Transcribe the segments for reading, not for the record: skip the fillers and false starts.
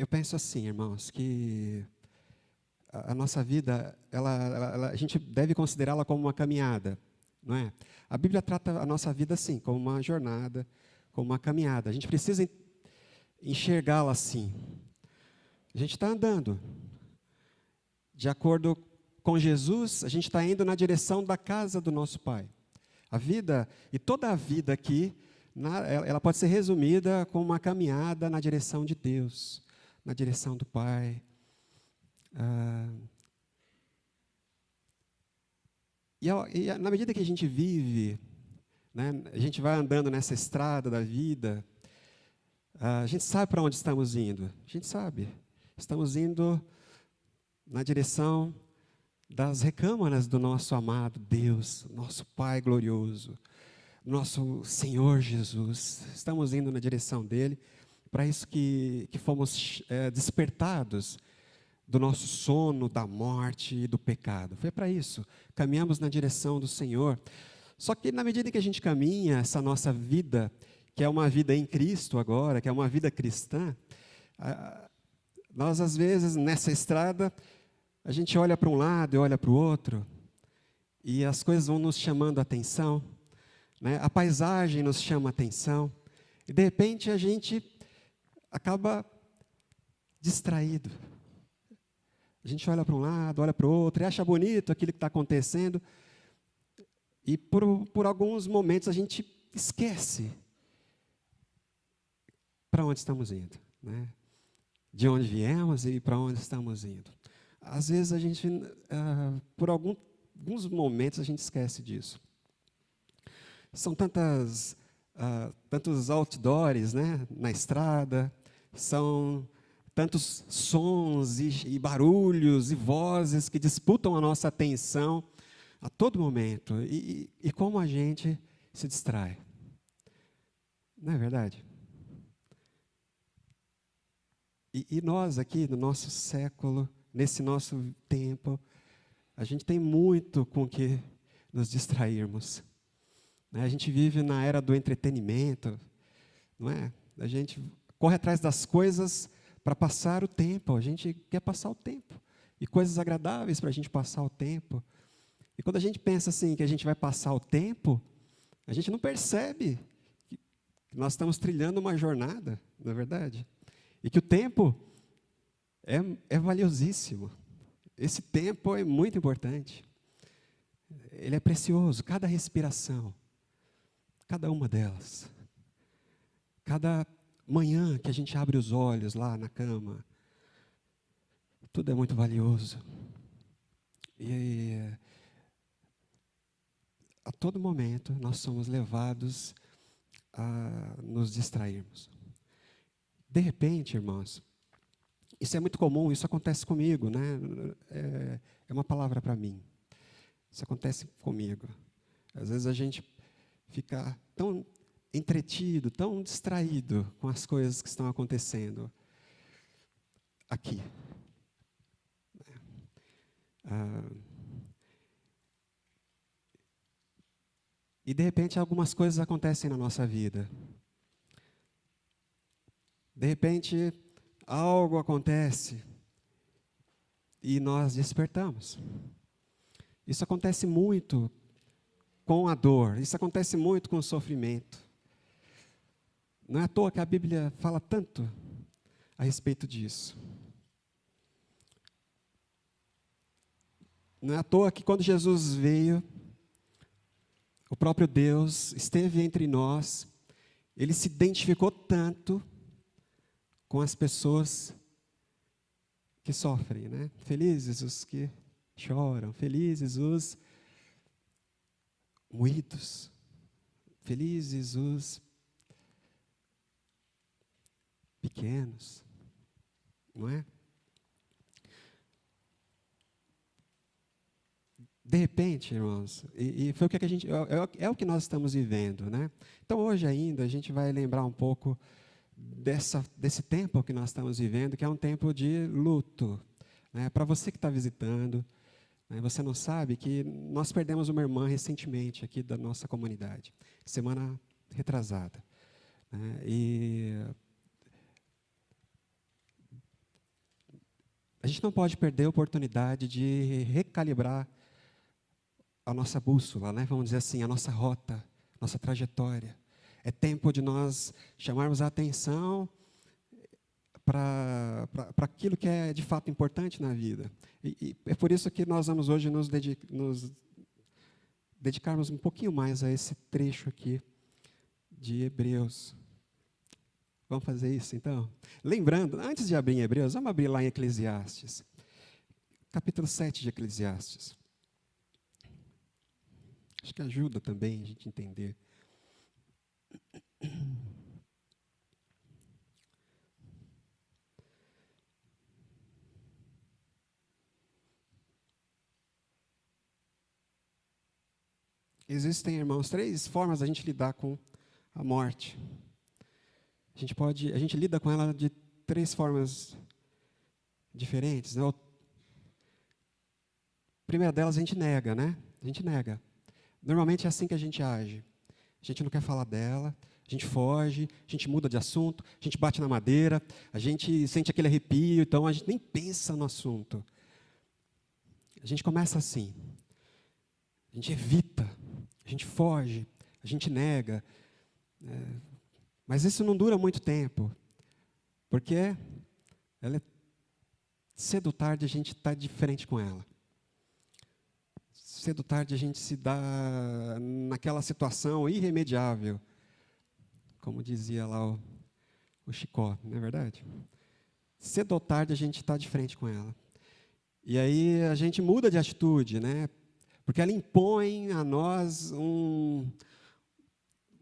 Eu penso assim, irmãos, que a nossa vida, a gente deve considerá-la como uma caminhada, não é? A Bíblia trata a nossa vida assim, como uma jornada, como uma caminhada. A gente precisa enxergá-la assim. A gente está andando. De acordo com Jesus, a gente está indo na direção da casa do nosso Pai. A vida, e toda a vida aqui, ela pode ser resumida como uma caminhada na direção de Deus, na direção do Pai. Na medida que a gente vive, né, a gente vai andando nessa estrada da vida, a gente sabe para onde estamos indo. A gente sabe. Estamos indo na direção das recâmaras do nosso amado Deus, nosso Pai glorioso, nosso Senhor Jesus. Estamos indo na direção dele, para isso que fomos despertados do nosso sono, da morte e do pecado. Foi para isso. Caminhamos na direção do Senhor. Só que na medida que a gente caminha, essa nossa vida, que é uma vida em Cristo agora, que é uma vida cristã, nós às vezes nessa estrada, a gente olha para um lado e olha para o outro, e as coisas vão nos chamando a atenção, né? A paisagem nos chama a atenção, e de repente a gente acaba distraído. A gente olha para um lado, olha para o outro, e acha bonito aquilo que está acontecendo, e por alguns momentos a gente esquece para onde estamos indo, né? De onde viemos e para onde estamos indo. Às vezes a gente, por alguns momentos a gente esquece disso. São tantos outdoors, né, na estrada, são tantos sons e barulhos e vozes que disputam a nossa atenção a todo momento. E como a gente se distrai. Não é verdade? E nós aqui, no nosso século, nesse nosso tempo, a gente tem muito com que nos distrairmos. A gente vive na era do entretenimento, não é? A gente corre atrás das coisas para passar o tempo, a gente quer passar o tempo. E coisas agradáveis para a gente passar o tempo. E quando a gente pensa assim, que a gente vai passar o tempo, a gente não percebe que nós estamos trilhando uma jornada, não é verdade? E que o tempo é valiosíssimo. Esse tempo é muito importante. Ele é precioso, cada respiração, cada uma delas. Cada manhã que a gente abre os olhos lá na cama, tudo é muito valioso. E a todo momento nós somos levados a nos distrairmos. De repente, irmãos, isso é muito comum, isso acontece comigo, né? É uma palavra para mim. Isso acontece comigo. Às vezes a gente fica tão entretido, tão distraído com as coisas que estão acontecendo aqui. E de repente algumas coisas acontecem na nossa vida. De repente algo acontece e nós despertamos. Isso acontece muito com a dor, isso acontece muito com o sofrimento. Não é à toa que a Bíblia fala tanto a respeito disso. Não é à toa que quando Jesus veio, o próprio Deus esteve entre nós, ele se identificou tanto com as pessoas que sofrem, né? Felizes os que choram, felizes os moídos, felizes os pequenos, não é? De repente, irmãos, e foi o que a gente, é o que nós estamos vivendo, né? Então, hoje ainda, a gente vai lembrar um pouco desse tempo que nós estamos vivendo, que é um tempo de luto, né? Para você que está visitando, né, você não sabe que nós perdemos uma irmã recentemente aqui da nossa comunidade, semana retrasada, né? E A gente não pode perder a oportunidade de recalibrar a nossa bússola, né? Vamos dizer assim, a nossa rota, nossa trajetória. É tempo de nós chamarmos a atenção para aquilo que é de fato importante na vida. E é por isso que nós vamos hoje nos dedicarmos um pouquinho mais a esse trecho aqui de Hebreus. Vamos fazer isso, então? Lembrando, antes de abrir em Hebreus, vamos abrir lá em Eclesiastes. Capítulo 7 de Eclesiastes. Acho que ajuda também a gente entender. Existem, irmãos, 3 formas da gente lidar com a morte. A gente lida com ela de 3 formas diferentes, né? A primeira delas a gente nega, né? A gente nega. Normalmente é assim que a gente age. A gente não quer falar dela, a gente foge, a gente muda de assunto, a gente bate na madeira, a gente sente aquele arrepio, então a gente nem pensa no assunto. A gente começa assim. A gente evita, a gente foge, a gente nega. Mas isso não dura muito tempo, porque cedo ou tarde a gente está de frente com ela. Cedo ou tarde a gente se dá naquela situação irremediável, como dizia lá o Chicó, não é verdade? Cedo ou tarde a gente está de frente com ela. E aí a gente muda de atitude, né? Porque ela impõe a nós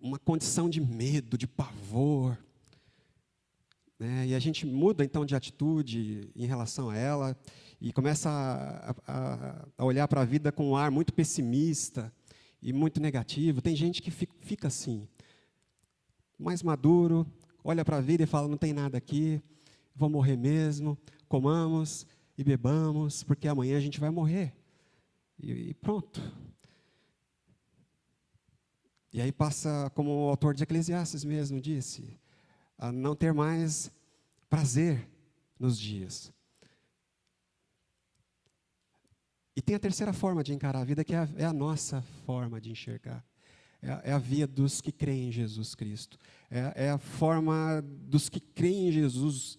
uma condição de medo, de pavor. Né? E a gente muda, então, de atitude em relação a ela e começa a olhar para a vida com um ar muito pessimista e muito negativo. Tem gente que fica assim, mais maduro, olha para a vida e fala, não tem nada aqui, vou morrer mesmo, comamos e bebamos, porque amanhã a gente vai morrer. E pronto. E aí passa, como o autor de Eclesiastes mesmo disse, a não ter mais prazer nos dias. E tem a terceira forma de encarar a vida, que é a nossa forma de enxergar. É a via dos que creem em Jesus Cristo. É a forma dos que creem em Jesus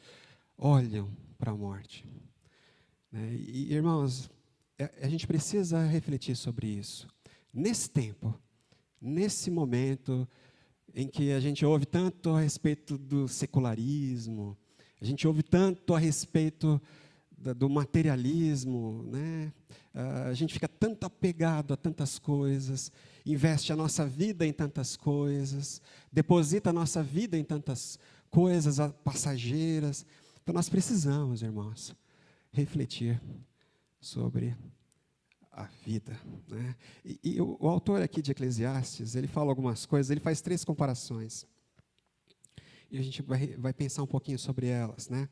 olham para a morte. Né? E, irmãos, a gente precisa refletir sobre isso. Nesse tempo, nesse momento em que a gente ouve tanto a respeito do secularismo, a gente ouve tanto a respeito do materialismo, né? A gente fica tanto apegado a tantas coisas, investe a nossa vida em tantas coisas, deposita a nossa vida em tantas coisas passageiras. Então nós precisamos, irmãos, refletir sobre a vida. Né? E o autor aqui de Eclesiastes, ele fala algumas coisas, ele faz 3 comparações. E a gente vai pensar um pouquinho sobre elas. Né?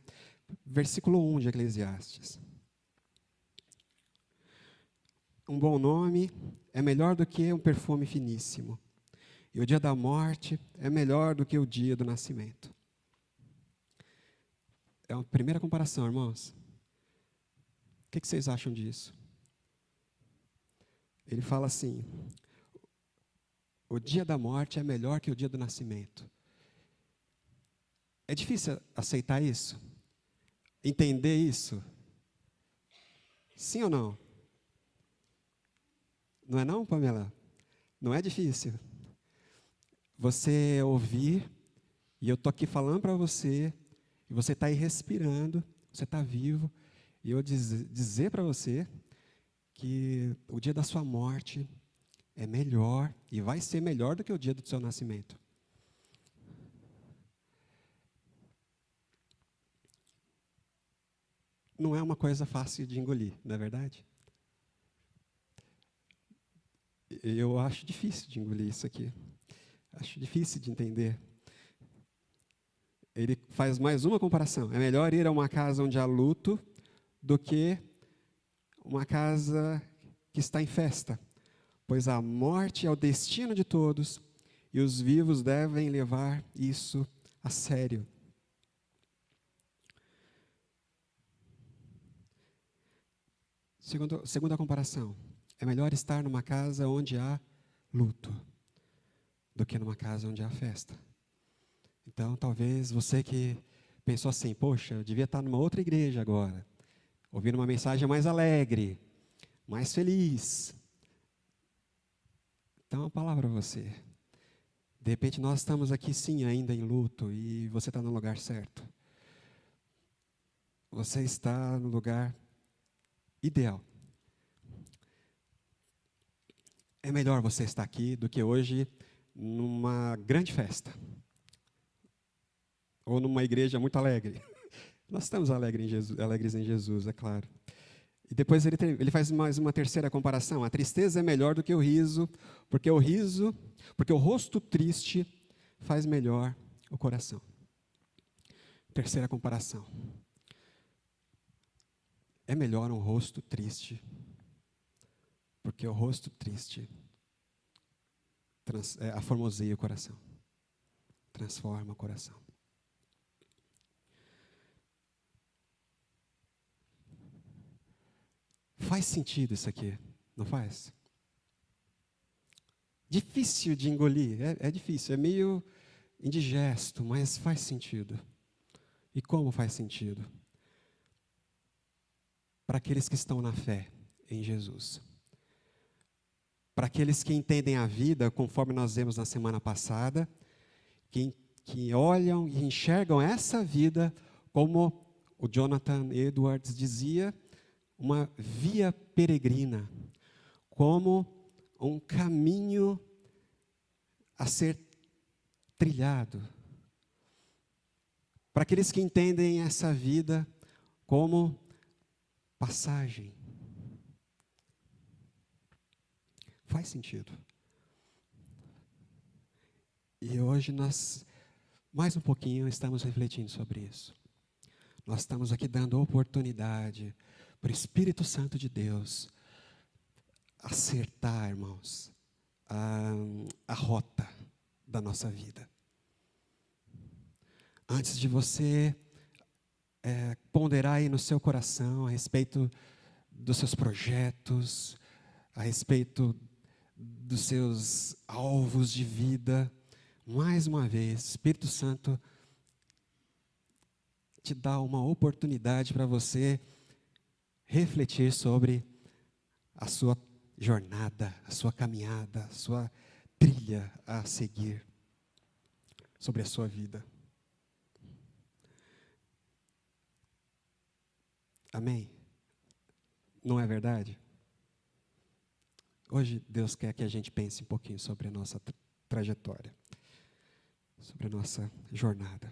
Versículo 1 de Eclesiastes. Um bom nome é melhor do que um perfume finíssimo. E o dia da morte é melhor do que o dia do nascimento. É uma primeira comparação, irmãos. O que vocês acham disso? Ele fala assim, o dia da morte é melhor que o dia do nascimento. É difícil aceitar isso? Entender isso? Sim ou não? Não é não, Pamela? Não é difícil. Você ouvir, e eu estou aqui falando para você, e você está aí respirando, você está vivo, e eu dizer para você que o dia da sua morte é melhor, e vai ser melhor do que o dia do seu nascimento. Não é uma coisa fácil de engolir, não é verdade? Eu acho difícil de engolir isso aqui. Acho difícil de entender. Ele faz mais uma comparação. É melhor ir a uma casa onde há luto do que uma casa que está em festa. Pois a morte é o destino de todos e os vivos devem levar isso a sério. Segunda comparação. É melhor estar numa casa onde há luto do que numa casa onde há festa. Então, talvez você que pensou assim, poxa, eu devia estar numa outra igreja agora, ouvindo uma mensagem mais alegre, mais feliz. Então, uma palavra para você. De repente, nós estamos aqui, sim, ainda em luto, e você está no lugar certo. Você está no lugar ideal. É melhor você estar aqui do que hoje numa grande festa. Ou numa igreja muito alegre. Nós estamos alegres em Jesus, é claro. E depois ele faz mais uma terceira comparação. A tristeza é melhor do que o riso, porque o rosto triste faz melhor o coração. Terceira comparação. É melhor um rosto triste, porque o rosto triste aformoseia o coração, transforma o coração. Faz sentido isso aqui, não faz? Difícil de engolir, é difícil, é meio indigesto, mas faz sentido. E como faz sentido? Para aqueles que estão na fé em Jesus. Para aqueles que entendem a vida, conforme nós vimos na semana passada, que olham e enxergam essa vida como o Jonathan Edwards dizia, uma via peregrina, como um caminho a ser trilhado. Para aqueles que entendem essa vida como passagem. Faz sentido. E hoje nós, mais um pouquinho, estamos refletindo sobre isso. Nós estamos aqui dando oportunidade para o Espírito Santo de Deus acertar, irmãos, a rota da nossa vida. Antes de você ponderar aí no seu coração a respeito dos seus projetos, a respeito dos seus alvos de vida, mais uma vez, o Espírito Santo te dá uma oportunidade para você refletir sobre a sua jornada, a sua caminhada, a sua trilha a seguir, sobre a sua vida. Amém? Não é verdade? Hoje Deus quer que a gente pense um pouquinho sobre a nossa trajetória, sobre a nossa jornada.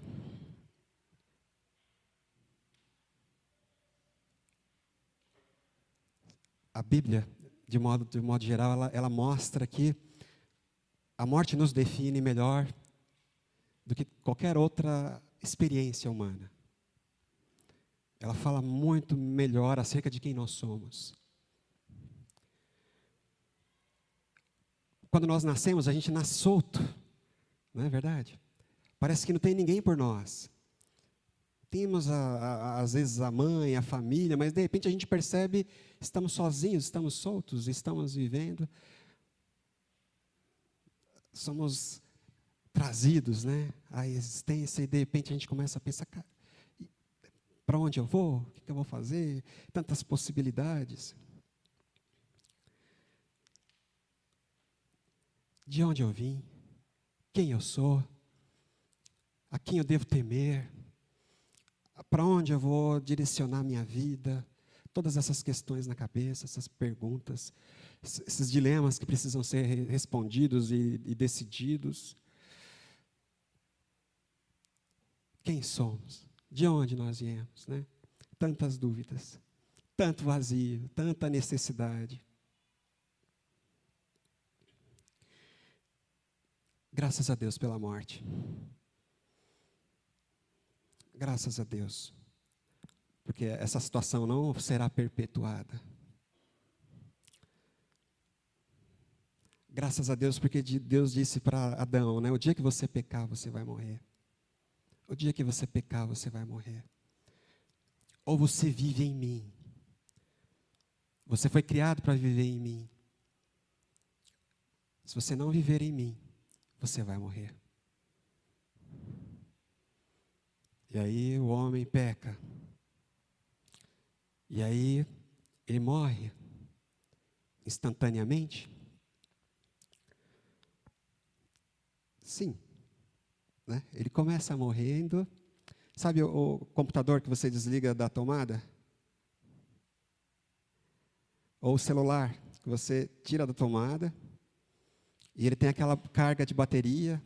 A Bíblia, de modo geral, ela mostra que a morte nos define melhor do que qualquer outra experiência humana. Ela fala muito melhor acerca de quem nós somos. Quando nós nascemos, a gente nasce solto, não é verdade? Parece que não tem ninguém por nós. Temos, às vezes, a mãe, a família, mas, de repente, a gente percebe, estamos sozinhos, estamos soltos, estamos vivendo. Somos trazidos, né, à existência e, de repente, a gente começa a pensar, para onde eu vou? O que eu vou fazer? Tantas possibilidades. De onde eu vim? Quem eu sou? A quem eu devo temer? Para onde eu vou direcionar minha vida? Todas essas questões na cabeça, essas perguntas, esses dilemas que precisam ser respondidos e decididos. Quem somos? De onde nós viemos, né? Tantas dúvidas, tanto vazio, tanta necessidade. Graças a Deus pela morte. Graças a Deus. Porque essa situação não será perpetuada. Graças a Deus, porque Deus disse para Adão, né, o dia que você pecar, você vai morrer. O dia que você pecar, você vai morrer. Ou você vive em mim, Você foi criado para viver em mim. Se você não viver em mim, você vai morrer. E aí o homem peca. E aí ele morre instantaneamente? Sim. Né? Ele começa morrendo. Sabe o computador que você desliga da tomada? Ou o celular que você tira da tomada e ele tem aquela carga de bateria.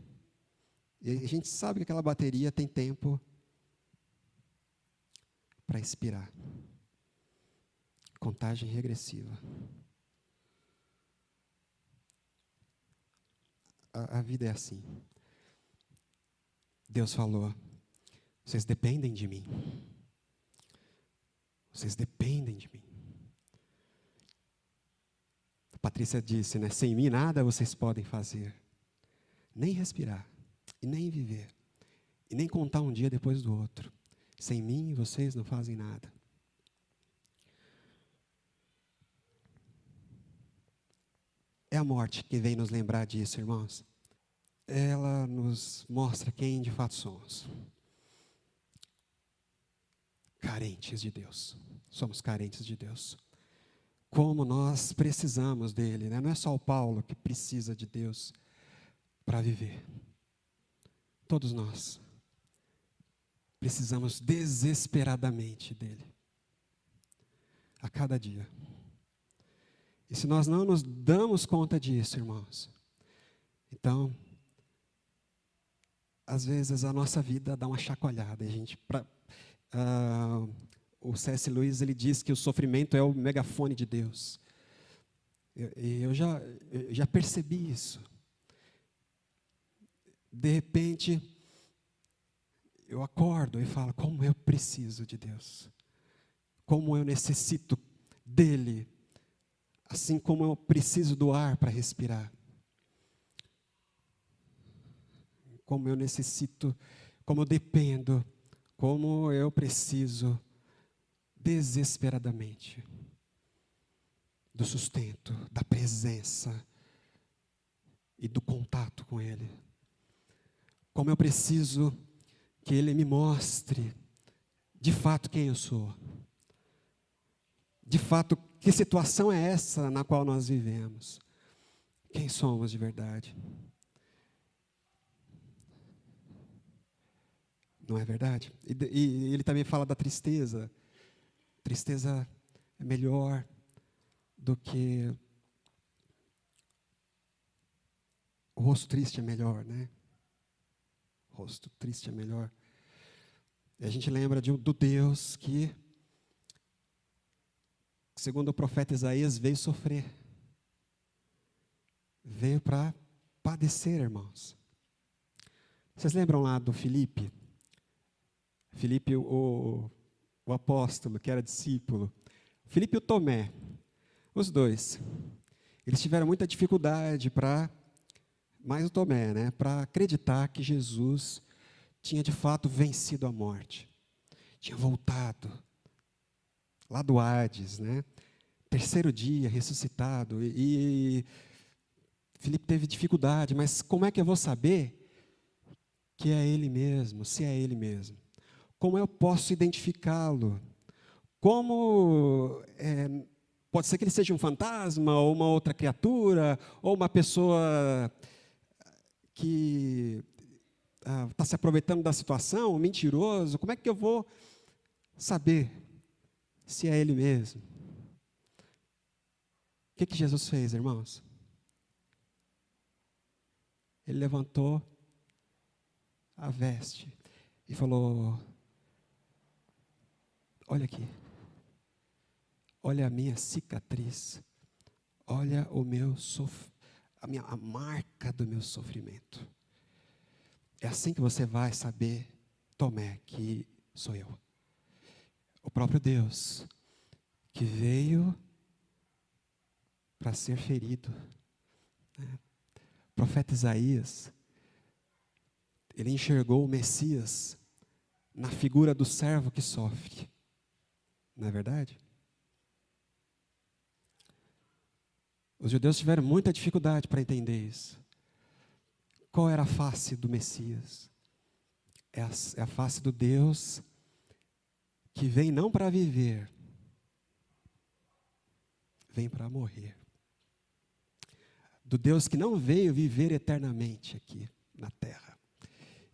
E a gente sabe que aquela bateria tem tempo para expirar. Contagem regressiva. A vida é assim. Deus falou: vocês dependem de mim. Vocês dependem de mim. A Patrícia disse, né? Sem mim nada vocês podem fazer. Nem respirar, e nem viver, e nem contar um dia depois do outro. Sem mim vocês não fazem nada. É a morte que vem nos lembrar disso, irmãos. Ela nos mostra quem de fato somos. Carentes de Deus. Somos carentes de Deus. Como nós precisamos dele, né? Não é só o Paulo que precisa de Deus para viver. Todos nós precisamos desesperadamente dele. A cada dia. E se nós não nos damos conta disso, irmãos, então, às vezes a nossa vida dá uma chacoalhada. O C.S. Lewis ele diz que o sofrimento é o megafone de Deus. Eu já percebi isso. De repente, eu acordo e falo, como eu preciso de Deus. Como eu necessito dele. Assim como eu preciso do ar para respirar. Como eu necessito, como eu dependo, como eu preciso desesperadamente do sustento, da presença e do contato com Ele. Como eu preciso que Ele me mostre de fato quem eu sou. De fato, que situação é essa na qual nós vivemos? Quem somos de verdade? Não é verdade? E ele também fala da tristeza. Tristeza é melhor do que... O rosto triste é melhor, né? O rosto triste é melhor. E a gente lembra do Deus que, segundo o profeta Isaías, veio sofrer. Veio para padecer, irmãos. Vocês lembram lá do Filipe? Filipe, o apóstolo, que era discípulo. Filipe e o Tomé, os dois. Eles tiveram muita dificuldade mais o Tomé, né, para acreditar que Jesus tinha de fato vencido a morte. Tinha voltado lá do Hades, né? Terceiro dia, ressuscitado. E Filipe teve dificuldade, mas como é que eu vou saber que é ele mesmo, se é ele mesmo? Como eu posso identificá-lo? Pode ser que ele seja um fantasma, ou uma outra criatura, ou uma pessoa que está se aproveitando da situação, um mentiroso. Como é que eu vou saber se é ele mesmo? O que Jesus fez, irmãos? Ele levantou a veste e falou: olha aqui, olha a minha cicatriz, olha a marca do meu sofrimento. É assim que você vai saber, Tomé, que sou eu. O próprio Deus, que veio para ser ferido. O profeta Isaías, ele enxergou o Messias na figura do servo que sofre. Não é verdade? Os judeus tiveram muita dificuldade para entender isso. Qual era a face do Messias? É a face do Deus que vem não para viver, vem para morrer. Do Deus que não veio viver eternamente aqui na terra.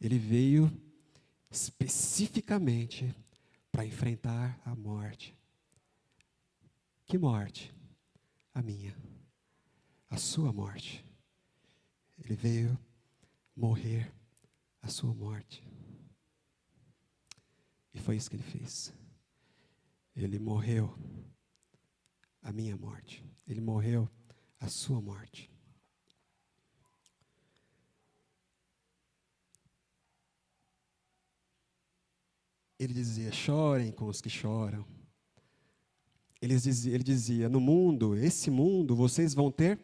Ele veio especificamente para enfrentar a morte. Que morte? A minha. A sua morte. Ele veio morrer a sua morte. E foi isso que ele fez. Ele morreu a minha morte. Ele morreu a sua morte. Ele dizia, chorem com os que choram. Ele dizia, no mundo, esse mundo, vocês vão ter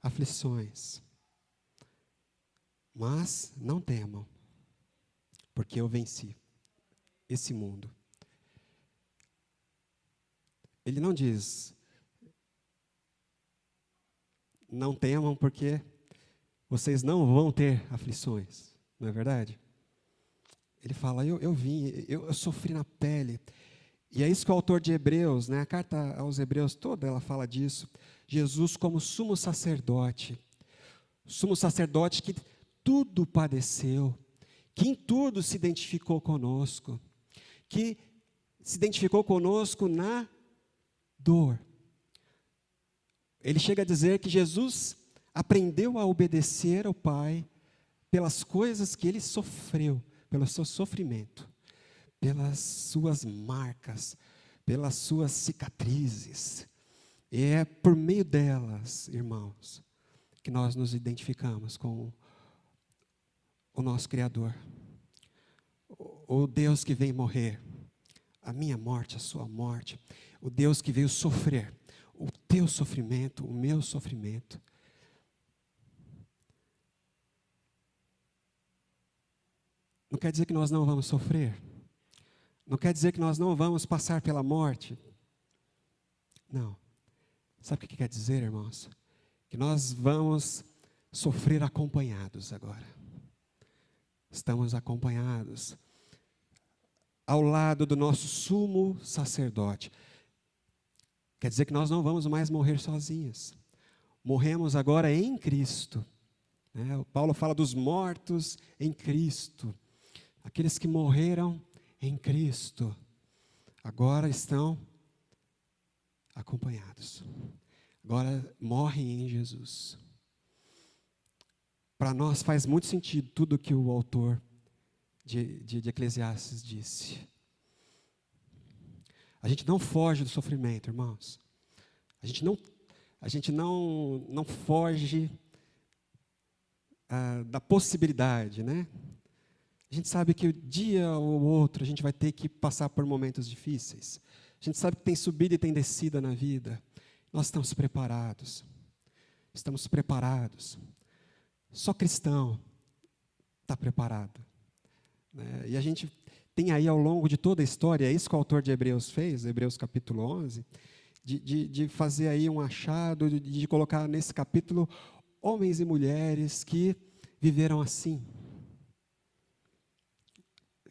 aflições. Mas não temam, porque eu venci esse mundo. Ele não diz, não temam, porque vocês não vão ter aflições. Não é verdade? Ele fala, eu sofri na pele. E é isso que o autor de Hebreus, né, a carta aos Hebreus toda, ela fala disso. Jesus como sumo sacerdote que tudo padeceu, que em tudo se identificou conosco, que se identificou conosco na dor. Ele chega a dizer que Jesus aprendeu a obedecer ao Pai pelas coisas que ele sofreu, pelo seu sofrimento, pelas suas marcas, pelas suas cicatrizes. E é por meio delas, irmãos, que nós nos identificamos com o nosso Criador. O Deus que veio morrer, a minha morte, a sua morte. O Deus que veio sofrer, o teu sofrimento, o meu sofrimento. Não quer dizer que nós não vamos sofrer. Não quer dizer que nós não vamos passar pela morte. Não. Sabe o que quer dizer, irmãos? Que nós vamos sofrer acompanhados agora. Estamos acompanhados ao lado do nosso sumo sacerdote. Quer dizer que nós não vamos mais morrer sozinhos. Morremos agora em Cristo. O Paulo fala dos mortos em Cristo. Aqueles que morreram em Cristo, agora estão acompanhados. Agora morrem em Jesus. Para nós faz muito sentido tudo o que o autor de Eclesiastes disse. A gente não foge do sofrimento, irmãos. A gente não foge da possibilidade, né? A gente sabe que o dia ou outro a gente vai ter que passar por momentos difíceis. A gente sabe que tem subida e tem descida na vida. Nós estamos preparados. Estamos preparados. Só cristão está preparado. E a gente tem aí ao longo de toda a história, é isso que o autor de Hebreus fez, Hebreus capítulo 11, de fazer aí um achado, de colocar nesse capítulo homens e mulheres que viveram assim.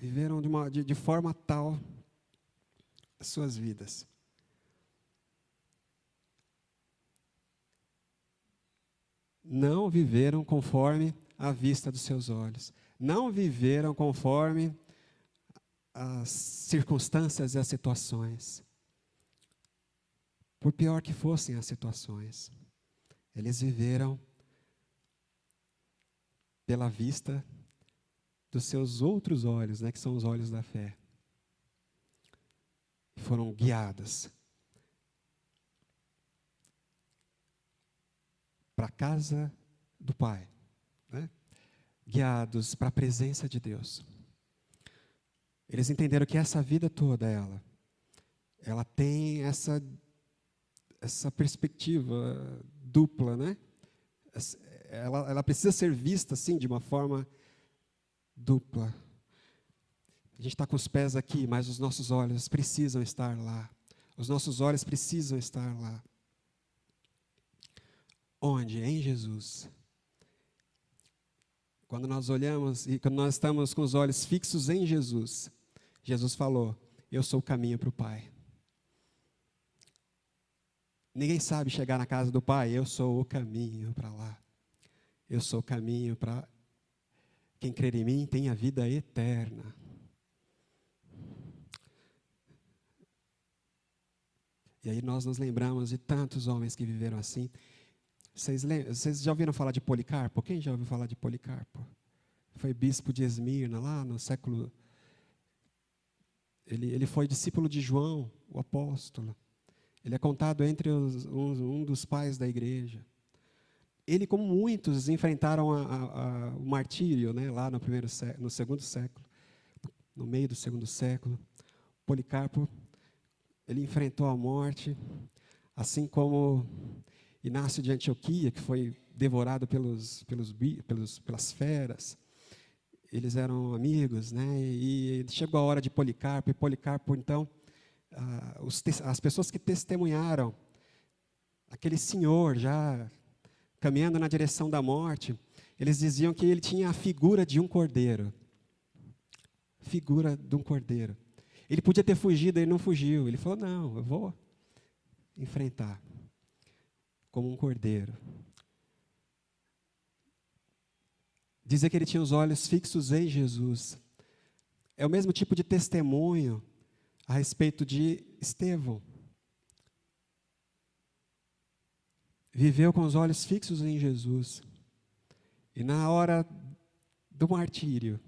Viveram de forma tal as suas vidas. Não viveram conforme a vista dos seus olhos. Não viveram conforme as circunstâncias e as situações. Por pior que fossem as situações, eles viveram pela vista dos seus outros olhos, que são os olhos da fé. Foram guiados para a casa do Pai, guiados para a presença de Deus. Eles entenderam que essa vida toda, ela tem essa perspectiva dupla, Ela precisa ser vista assim de uma forma dupla. A gente está com os pés aqui, mas os nossos olhos precisam estar lá. Os nossos olhos precisam estar lá. Onde? Em Jesus. Quando nós olhamos e quando nós estamos com os olhos fixos em Jesus, Jesus falou: eu sou o caminho para o Pai. Ninguém sabe chegar na casa do Pai. Eu sou o caminho para lá. Eu sou o caminho para... Quem crer em mim tem a vida eterna. E aí nós nos lembramos de tantos homens que viveram assim. Vocês já ouviram falar de Policarpo? Quem já ouviu falar de Policarpo? Foi bispo de Esmirna, lá no século... Ele foi discípulo de João, o apóstolo. Ele é contado entre um dos pais da igreja. Ele, como muitos, enfrentaram o martírio, né, lá no segundo século, no meio do segundo século. Policarpo, ele enfrentou a morte, assim como Inácio de Antioquia, que foi devorado pelas feras. Eles eram amigos, né, e chegou a hora de Policarpo, e Policarpo, então, as pessoas que testemunharam aquele senhor já caminhando na direção da morte, eles diziam que ele tinha a figura de um cordeiro. Figura de um cordeiro. Ele podia ter fugido, ele não fugiu. Ele falou: não, eu vou enfrentar como um cordeiro. Dizer que ele tinha os olhos fixos em Jesus é o mesmo tipo de testemunho a respeito de Estevão. Viveu com os olhos fixos em Jesus. E na hora do martírio,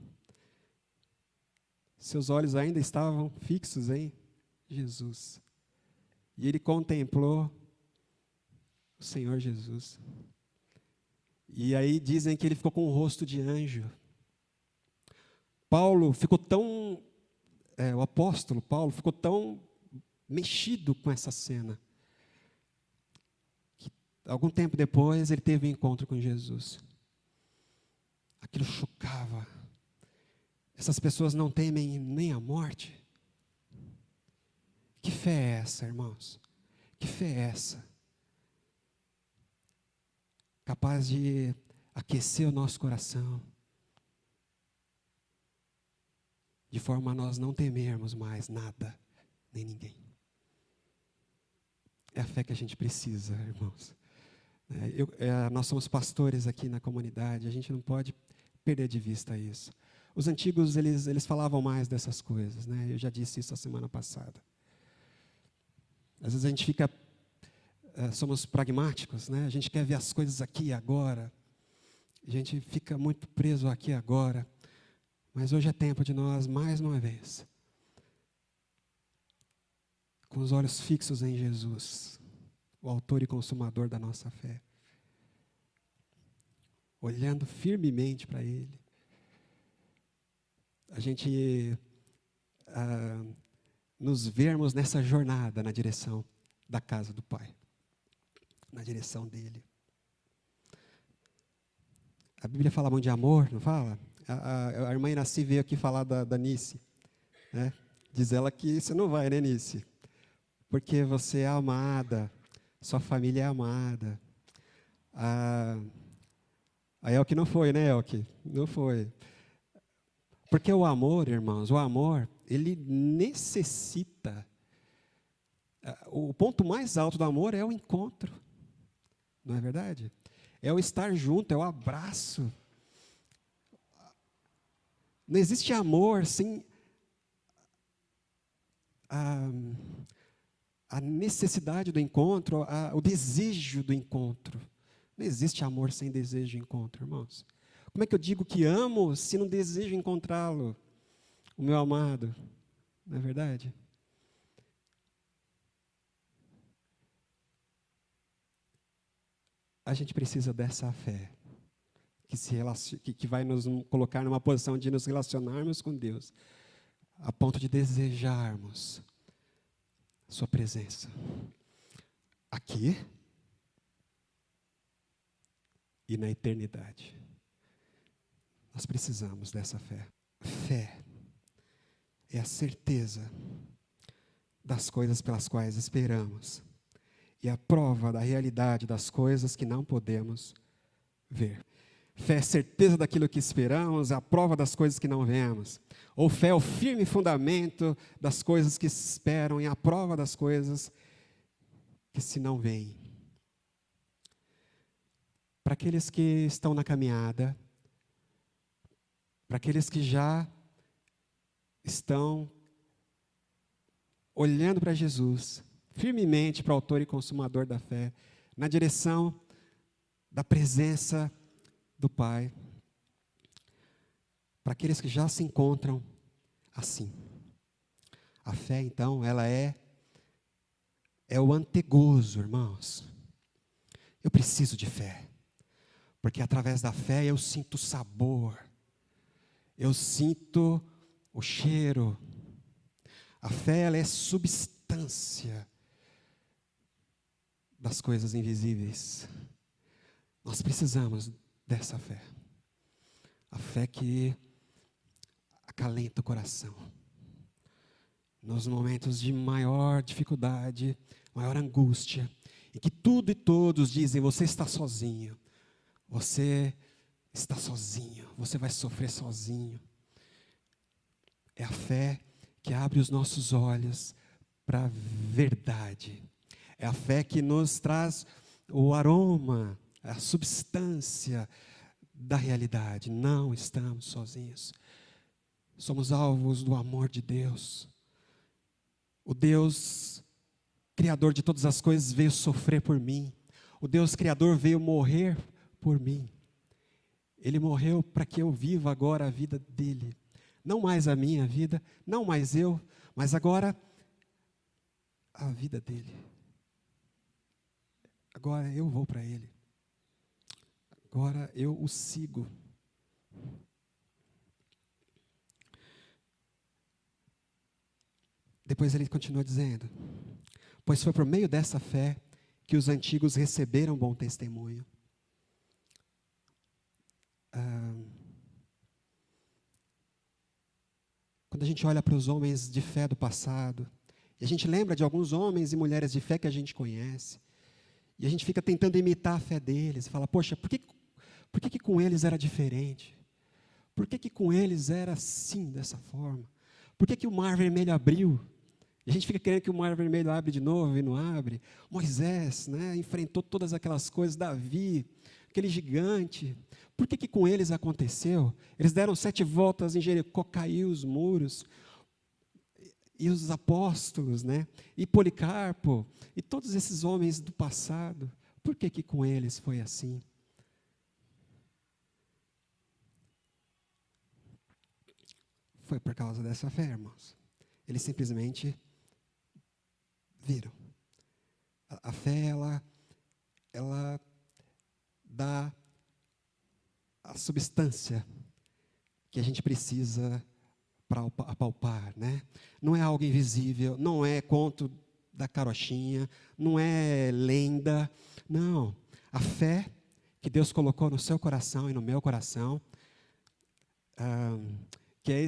seus olhos ainda estavam fixos em Jesus. E ele contemplou o Senhor Jesus. E aí dizem que ele ficou com o rosto de anjo. Paulo ficou tão... o apóstolo Paulo ficou tão mexido com essa cena. Algum tempo depois, ele teve um encontro com Jesus. Aquilo chocava. Essas pessoas não temem nem a morte? Que fé é essa, irmãos? Que fé é essa? Capaz de aquecer o nosso coração, de forma a nós não temermos mais nada, nem ninguém. É a fé que a gente precisa, irmãos. Nós somos pastores aqui na comunidade, a gente não pode perder de vista isso. Os antigos, eles falavam mais dessas coisas, né? Eu já disse isso a semana passada. Às vezes a gente fica, somos pragmáticos, né? A gente quer ver as coisas aqui e agora. A gente fica muito preso aqui e agora. Mas hoje é tempo de nós, mais uma vez, com os olhos fixos em Jesus, o autor e consumador da nossa fé, olhando firmemente para Ele, a gente nos vermos nessa jornada na direção da casa do Pai, na direção dEle. A Bíblia fala muito de amor, não fala? A irmã Iraci veio aqui falar da Nice, né? Diz ela que você não vai, né, Nice? Porque você é amada, sua família é amada. A Elke não foi, né, Elke? Não foi. Porque o amor, irmãos, o amor, ele necessita... O ponto mais alto do amor é o encontro. Não é verdade? É o estar junto, é o abraço. Não existe amor sem a necessidade do encontro, o desejo do encontro. Não existe amor sem desejo de encontro, irmãos. Como é que eu digo que amo se não desejo encontrá-lo, o meu amado? Não é verdade? A gente precisa dessa fé, que vai nos colocar numa posição de nos relacionarmos com Deus, a ponto de desejarmos sua presença. Aqui e na eternidade. Nós precisamos dessa fé. Fé é a certeza das coisas pelas quais esperamos e a prova da realidade das coisas que não podemos ver. Fé é a certeza daquilo que esperamos, é a prova das coisas que não vemos. Ou fé é o firme fundamento das coisas que se esperam e a prova das coisas que se não veem. Para aqueles que estão na caminhada, para aqueles que já estão olhando para Jesus, firmemente para o autor e consumador da fé, na direção da presença do Pai, para aqueles que já se encontram assim. A fé, então, ela é o antegozo, irmãos. Eu preciso de fé, porque através da fé eu sinto sabor, eu sinto o cheiro. A fé, ela é substância das coisas invisíveis. Nós precisamos dessa fé. A fé que acalenta o coração. Nos momentos de maior dificuldade, maior angústia, em que tudo e todos dizem, você está sozinho. Você está sozinho, você vai sofrer sozinho. É a fé que abre os nossos olhos para a verdade. É a fé que nos traz o aroma, a substância da realidade. Não estamos sozinhos. Somos alvos do amor de Deus. O Deus Criador de todas as coisas veio sofrer por mim. O Deus Criador veio morrer por mim. Ele morreu para que eu viva agora a vida dele. Não mais a minha vida, não mais eu, mas agora a vida dele. Agora eu vou para ele. Agora eu o sigo. Depois ele continua dizendo, pois foi por meio dessa fé que os antigos receberam bom testemunho. Quando a gente olha para os homens de fé do passado, e a gente lembra de alguns homens e mulheres de fé que a gente conhece, e a gente fica tentando imitar a fé deles, e fala, poxa, por que com eles era diferente? Por que com eles era assim, dessa forma? Por que o mar vermelho abriu? E a gente fica querendo que o mar vermelho abre de novo e não abre. Moisés, né, enfrentou todas aquelas coisas, Davi, aquele gigante. Por que com eles aconteceu? Eles deram 7 voltas em Jericó, caiu os muros. E os apóstolos, né, e Policarpo, e todos esses homens do passado, por que com eles foi assim? Foi por causa dessa fé, irmãos. Eles simplesmente viram. A fé, ela dá a substância que a gente precisa para apalpar, né? Não é algo invisível, não é conto da carochinha, não é lenda, não. A fé que Deus colocou no seu coração e no meu coração, que é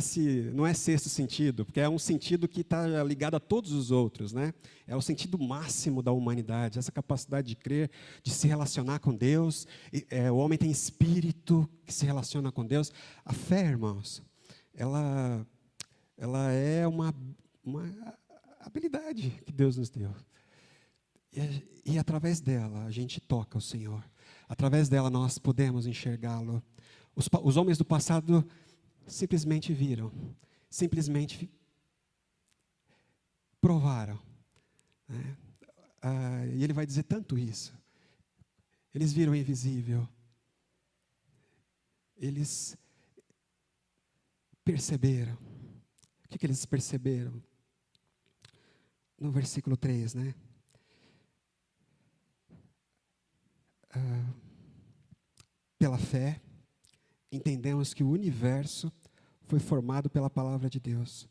não é sexto sentido, porque é um sentido que está ligado a todos os outros, né? É o sentido máximo da humanidade, essa capacidade de crer, de se relacionar com Deus. O homem tem espírito que se relaciona com Deus. A fé, irmãos, ela é uma habilidade que Deus nos deu. E através dela a gente toca o Senhor. Através dela nós podemos enxergá-lo. Os homens do passado simplesmente viram, simplesmente provaram. Né? E ele vai dizer tanto isso. Eles viram o invisível. Eles perceberam. O que eles perceberam? No versículo 3, né? Pela fé, entendemos que o universo foi formado pela palavra de Deus,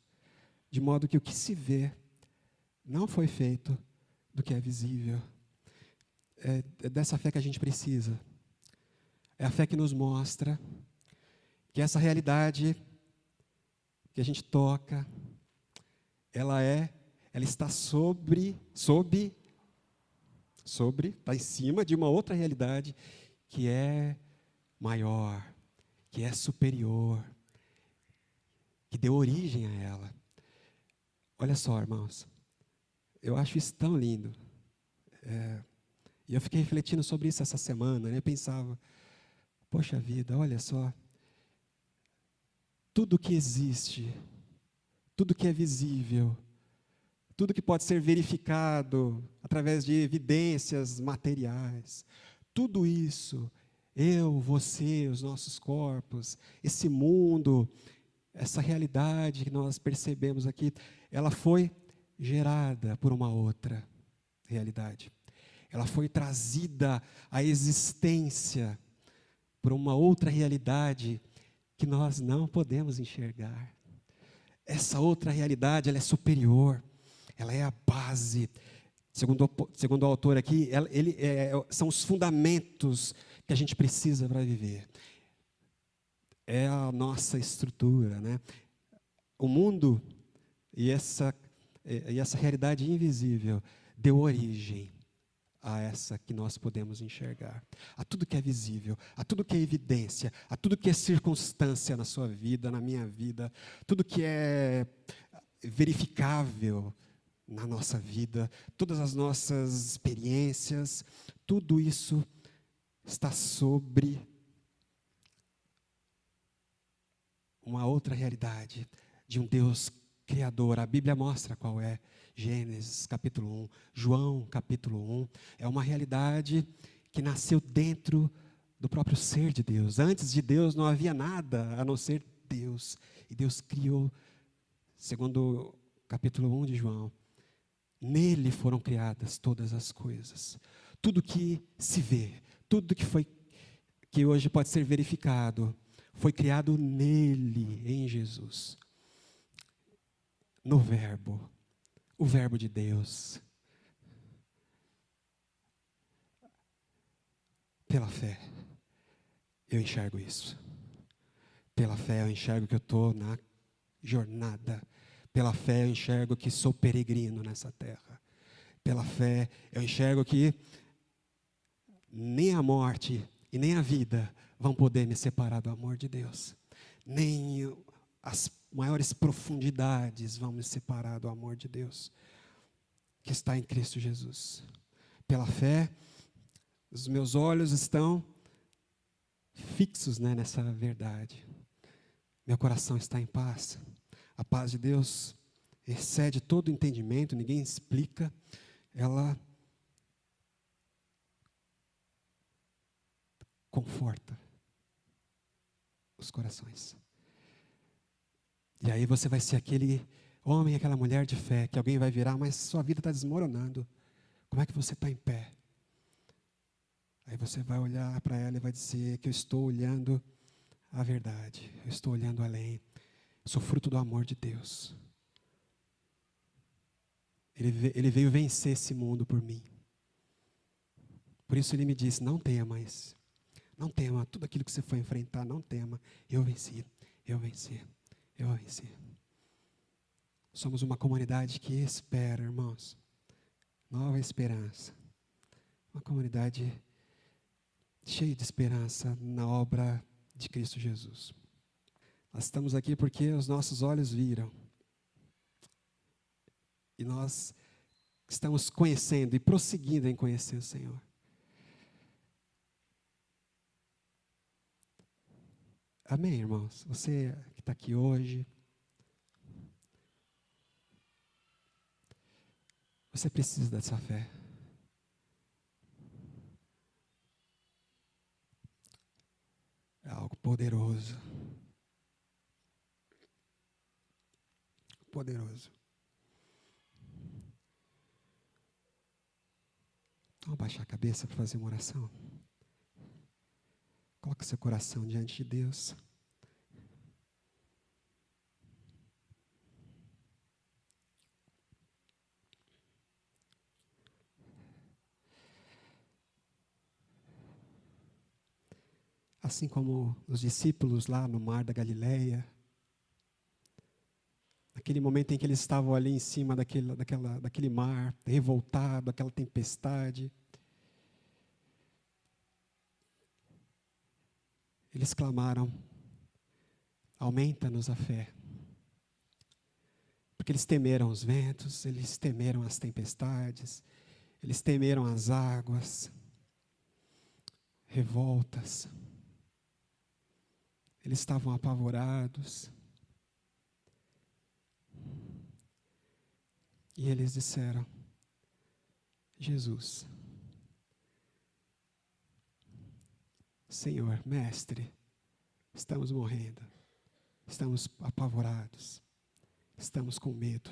de modo que o que se vê não foi feito do que é visível. É dessa fé que a gente precisa. É a fé que nos mostra que essa realidade que a gente toca, ela está sob está em cima de uma outra realidade que é maior, que é superior, que deu origem a ela. Olha só, irmãos, eu acho isso tão lindo. E eu fiquei refletindo sobre isso essa semana, né? Eu pensava, poxa vida, olha só, tudo que existe, tudo que é visível, tudo que pode ser verificado através de evidências materiais, tudo isso, eu, você, os nossos corpos, esse mundo, essa realidade que nós percebemos aqui, ela foi gerada por uma outra realidade. Ela foi trazida à existência por uma outra realidade que nós não podemos enxergar. Essa outra realidade, ela é superior, ela é a base. Segundo o autor aqui, são os fundamentos que a gente precisa para viver. É a nossa estrutura, né? O mundo e essa realidade invisível deu origem a essa que nós podemos enxergar, a tudo que é visível, a tudo que é evidência, a tudo que é circunstância na sua vida, na minha vida, tudo que é verificável na nossa vida, todas as nossas experiências, tudo isso está sobre uma outra realidade de um Deus criador. A Bíblia mostra qual é. Gênesis capítulo 1, João capítulo 1, é uma realidade que nasceu dentro do próprio ser de Deus. Antes de Deus não havia nada a não ser Deus. E Deus criou, segundo capítulo 1 de João, nele foram criadas todas as coisas. Tudo que se vê, tudo que hoje pode ser verificado, foi criado nele, em Jesus. No Verbo. O Verbo de Deus. Pela fé, eu enxergo isso. Pela fé, eu enxergo que eu estou na jornada. Pela fé, eu enxergo que sou peregrino nessa terra. Pela fé, eu enxergo que nem a morte e nem a vida vão poder me separar do amor de Deus. Nem as maiores profundidades vão me separar do amor de Deus, que está em Cristo Jesus. Pela fé, os meus olhos estão fixos, né, nessa verdade. Meu coração está em paz. A paz de Deus excede todo entendimento, ninguém explica. Ela conforta os corações. E aí você vai ser aquele homem, aquela mulher de fé, que alguém vai virar, mas sua vida está desmoronando. Como é que você está em pé? Aí você vai olhar para ela e vai dizer que eu estou olhando a verdade, eu estou olhando além, sou fruto do amor de Deus. Ele veio vencer esse mundo por mim. Por isso ele me disse, não temas, não tema, tudo aquilo que você foi enfrentar, não tema, eu venci, eu venci. Eu venci. Somos uma comunidade que espera, irmãos. Nova esperança. Uma comunidade cheia de esperança na obra de Cristo Jesus. Nós estamos aqui porque os nossos olhos viram. E nós estamos conhecendo e prosseguindo em conhecer o Senhor. Amém, irmãos? Você que está aqui hoje, você precisa dessa fé. É algo poderoso. Poderoso. Vamos baixar a cabeça para fazer uma oração. Coloque seu coração diante de Deus. Assim como os discípulos lá no mar da Galileia, naquele momento em que eles estavam ali em cima daquele mar, revoltado, aquela tempestade, Eles clamaram: aumenta-nos a fé. Porque eles temeram os ventos, eles temeram as tempestades, eles temeram as águas, revoltas. Eles estavam apavorados. E eles disseram: Jesus, Senhor, Mestre, estamos morrendo, estamos apavorados, estamos com medo.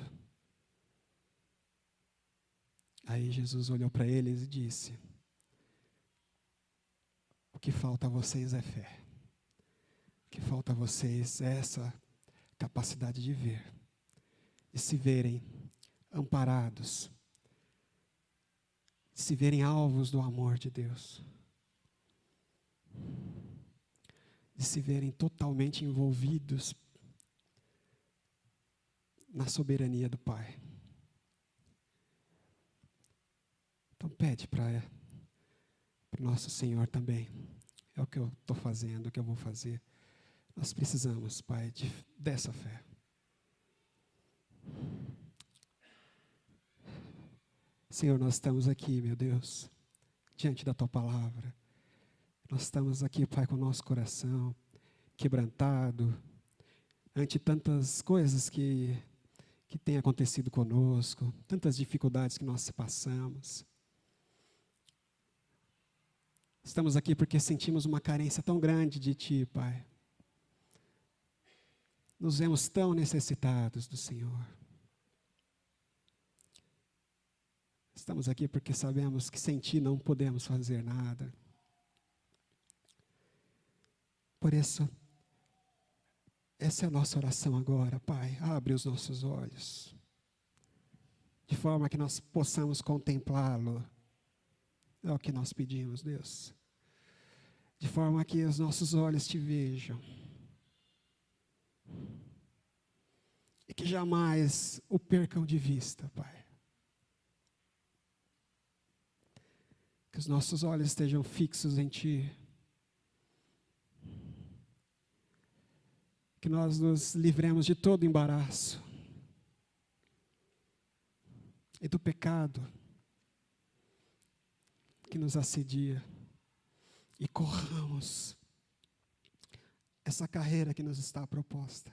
Aí Jesus olhou para eles e disse: o que falta a vocês é fé. O que falta a vocês é essa capacidade de ver, de se verem amparados, de se verem alvos do amor de Deus, de se verem totalmente envolvidos na soberania do Pai. Então pede para o nosso Senhor também. É o que eu estou fazendo, o que eu vou fazer. Nós precisamos, Pai, dessa fé. Senhor, nós estamos aqui, meu Deus, diante da Tua palavra. Nós estamos aqui, Pai, com o nosso coração quebrantado, ante tantas coisas que têm acontecido conosco, tantas dificuldades que nós passamos. Estamos aqui porque sentimos uma carência tão grande de Ti, Pai. Nos vemos tão necessitados do Senhor. Estamos aqui porque sabemos que sem Ti não podemos fazer nada. Por isso, essa é a nossa oração agora, Pai. Abre os nossos olhos, de forma que nós possamos contemplá-lo. É o que nós pedimos, Deus. De forma que os nossos olhos Te vejam. E que jamais o percam de vista, Pai. Que os nossos olhos estejam fixos em Ti. Que nós nos livremos de todo embaraço e do pecado que nos assedia e corramos essa carreira que nos está proposta.